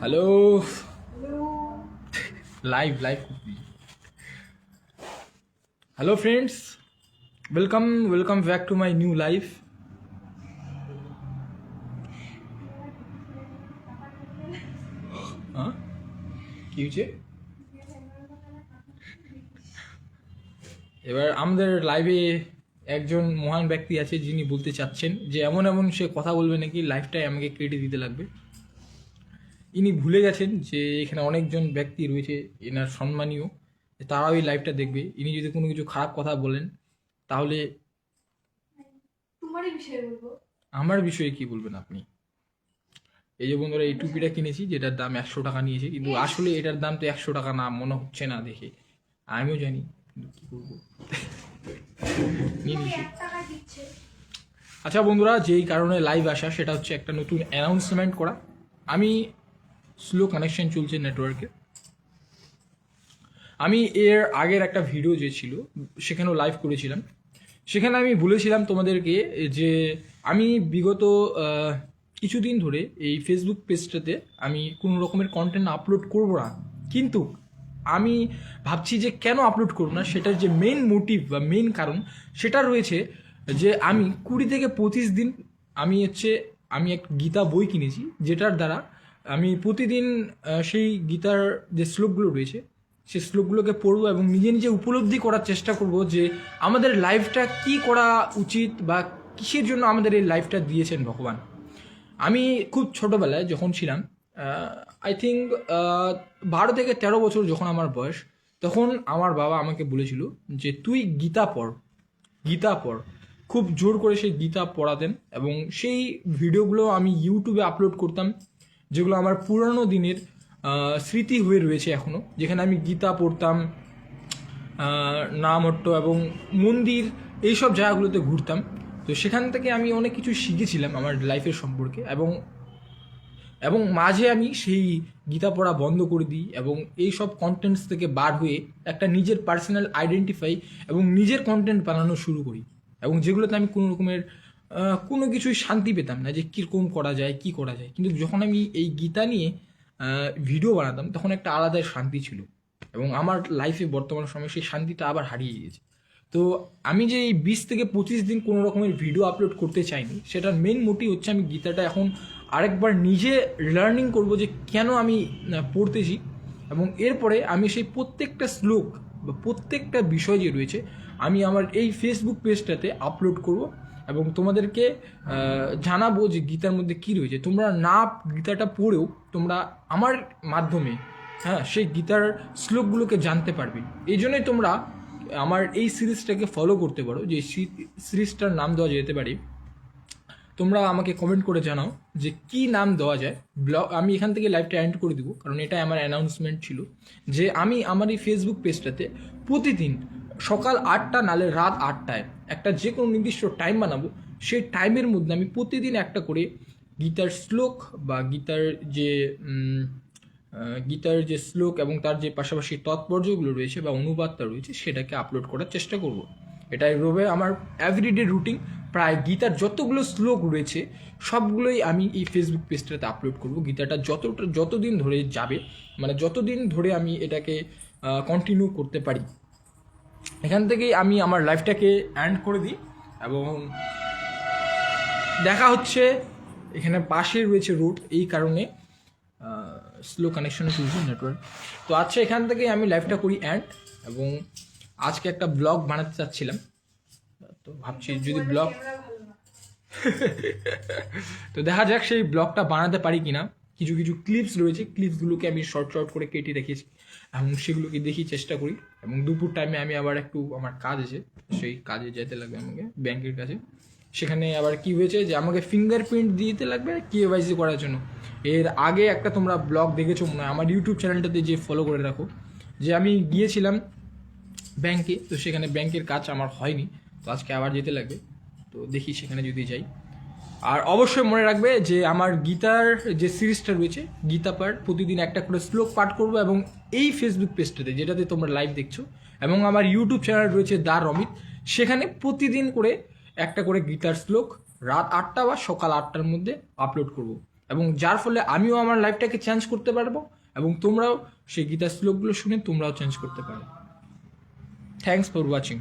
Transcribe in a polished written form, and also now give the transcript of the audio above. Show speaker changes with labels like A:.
A: Hello live live hello friends welcome welcome back to my new life हाँ কি হয়েছে এবার আমাদের লাইভে একজন মহান ব্যক্তি আছে যিনি বলতে চাচ্ছেন যে এমন এমন সে কথা বলবে নাকি লাইফটাই আমাকে কেটে দিতে লাগবে। ইনি ভুলে গেছেন যে এখানে অনেকজন ব্যক্তি রয়েছে এনার সম্মানীয়, তারাও এই লাইভটা দেখবে। ইনি যদি কোনো কিছু খারাপ কথা বলেন তাহলে আমার বিষয়ে কি বলবেন আপনি? এই যে বন্ধুরা এই টুপিটা কিনেছি যেটার দাম 100 টাকা নিয়েছে, কিন্তু আসলে এটার দাম তো 100 টাকা না মনে হচ্ছে না দেখে, আমিও জানি কিন্তু কি করবো আচ্ছা বন্ধুরা, যেই কারণে লাইভ আসা সেটা হচ্ছে একটা নতুন অ্যানাউন্সমেন্ট করা। আমি স্লো কানেকশন চলছে নেটওয়ার্কে। আমি এর আগের একটা ভিডিও যে ছিল সেখানেও লাইভ করেছিলাম, সেখানে আমি বলেছিলাম তোমাদেরকে যে আমি বিগত কিছুদিন ধরে এই ফেসবুক পেজটাতে আমি কোনো রকমের কন্টেন্ট আপলোড করব না, কিন্তু আমি ভাবছি যে কেন আপলোড করব না, সেটার যে মেন মোটিভ বা মেন কারণ সেটা রয়েছে যে আমি 20 থেকে 25 দিন আমি এক গীতা বই কিনেছি, যেটার দ্বারা আমি প্রতিদিন সেই গীতার যে শ্লোকগুলো রয়েছে সেই শ্লোকগুলোকে পড়বো এবং নিজে নিজে উপলব্ধি করার চেষ্টা করব যে আমাদের লাইফটা কি করা উচিত বা কিসের জন্য আমাদের এই লাইফটা দিয়েছেন ভগবান। আমি খুব ছোটোবেলায় যখন ছিলাম, আই থিঙ্ক 12 থেকে 13 বছর যখন আমার বয়স, তখন আমার বাবা আমাকে বলেছিল যে তুই গীতা পড়। খুব জোর করে সেই গীতা পড়াতেন এবং সেই ভিডিওগুলো আমি ইউটিউবে আপলোড করতাম, যেগুলো আমার পুরানো দিনের স্মৃতি হয়ে রয়েছে এখনও, যেখানে আমি গীতা পড়তাম, নামহট্ট এবং মন্দির এইসব জায়গাগুলোতে ঘুরতাম। তো সেখান থেকে আমি অনেক কিছু শিখেছিলাম আমার লাইফের সম্পর্কে, এবং মাঝে আমি সেই গীতা পড়া বন্ধ করে দিই এবং এই সব কন্টেন্টস থেকে বার হয়ে একটা নিজের পার্সোনাল আইডেন্টিফাই এবং নিজের কন্টেন্ট বানানো শুরু করি, এবং যেগুলোতে আমি কোনো রকমের কোনো কিছুই শান্তি পেতাম না যে কীরকম করা যায় কি করা যায়। কিন্তু যখন আমি এই গীতা নিয়ে ভিডিও বানাতাম তখন একটা আলাদাই শান্তি ছিল, এবং আমার লাইফে বর্তমান সময়ে সেই শান্তিটা আবার হারিয়ে গিয়েছে। তো আমি যে এই 20 থেকে 25 দিন কোনো রকমের ভিডিও আপলোড করতে চাইনি, সেটার মেন মোটিভ হচ্ছে আমি গীতাটা এখন আরেকবার নিজে লার্নিং করব যে কেন আমি পড়তেছি, এবং এরপরে আমি সেই প্রত্যেকটা শ্লোক বা প্রত্যেকটা বিষয় যে রয়েছে আমি আমার এই ফেসবুক পেজটাতে আপলোড করব এবং তোমাদেরকে জানাবো যে গীতার মধ্যে কী রয়েছে। তোমরা না গীতাটা পড়েও তোমরা আমার মাধ্যমে সেই গীতার শ্লোকগুলোকে জানতে পারবে। এই জন্যই তোমরা আমার এই সিরিজটাকে ফলো করতে পারো, যে সিরিজটার নাম দেওয়া যেতে পারে, তোমরা আমাকে কমেন্ট করে জানাও যে কি নাম দেওয়া যায়। ব্লগ আমি এখান থেকে লাইভটা এন্ড করে দিব, কারণ এটা আমার অ্যানাউন্সমেন্ট ছিল যে আমি আমার এই ফেসবুক পেজটাতে প্রতিদিন সকাল 8টা নালে রাত 8টায় একটা যে কোনো নির্দিষ্ট টাইম বানাবো। সেই টাইমের মধ্যে আমি প্রতিদিন একটা করে গীতার শ্লোক বা গীতার যে শ্লোক এবং তার যে পাশাপাশি তাৎপর্যগুলো রয়েছে বা অনুবাদটা রয়েছে সেটাকে আপলোড করার চেষ্টা করব। এটাই রবে আমার এভরিডে রুটিন। প্রায় গীতার যতগুলো শ্লোক রয়েছে সবগুলোই আমি এই ফেসবুক পেজটাতে আপলোড করব। গীতাটা যতদিন ধরে যাবে, মানে যতদিন ধরে আমি এটাকে কন্টিনিউ করতে পারি। এখান থেকেই আমি আমার লাইফটাকে এন্ড করে দিই, এবং দেখা হচ্ছে এখানে পাশে রয়েছে রোড, এই কারণে স্লো কানেকশনে চলছে নেটওয়ার্ক। তো আচ্ছা, এখান থেকে আমি লাইভটা করি এন্ড, এবং আজকে একটা ব্লগ বানাতে চাচ্ছিলাম, তো ভাবছি যদি ব্লগ তো দেখা যাক সেই ব্লগটা বানাতে পারি কিনা। কিছু কিছু ক্লিপস রয়েছে, ক্লিপসগুলোকে আমি শর্ট করে কেটে রেখেছি এবং সেগুলোকে দেখি চেষ্টা করি। এবং দুপুর টাইমে আমি আবার একটু আমার কাজ আছে, সেই কাজে যেতে লাগবে আমাকে ব্যাংকের কাছে। সেখানে আবার কি হয়েছে যে আমাকে ফিঙ্গারপ্রিন্ট দিতে লাগবে KYC করার জন্য। এর আগে একটা তোমরা ব্লগ দেখেছো মনে হয়, আমার ইউটিউব চ্যানেলটাতে যে ফলো করে রাখো, যে আমি গিয়েছিলাম ব্যাংকে, তো সেখানে ব্যাংকের কাজ আমার হয়নি, তো আজকে আবার যেতে লাগবে। তো দেখি সেখানে যদি যাই। আর অবশ্যই মনে রাখবে যে আমার গীতার যে সিরিজটা রয়েছে গীতা পাঠ, প্রতিদিন একটা করে শ্লোক পাঠ করবো, এবং এই ফেসবুক পেজটাতে যেটাতে তোমরা লাইভ দেখছো, এবং আমার ইউটিউব চ্যানেল রয়েছে দা রমিত, সেখানে প্রতিদিন করে একটা করে গীতার শ্লোক রাত 8টা বা সকাল 8টার মধ্যে আপলোড করব। এবং যার ফলে আমিও আমার লাইফটাকে চেঞ্জ করতে পারবো এবং তোমরাও সেই গীতার শ্লোকগুলো শুনে তোমরাও চেঞ্জ করতে পারো। Thanks for watching.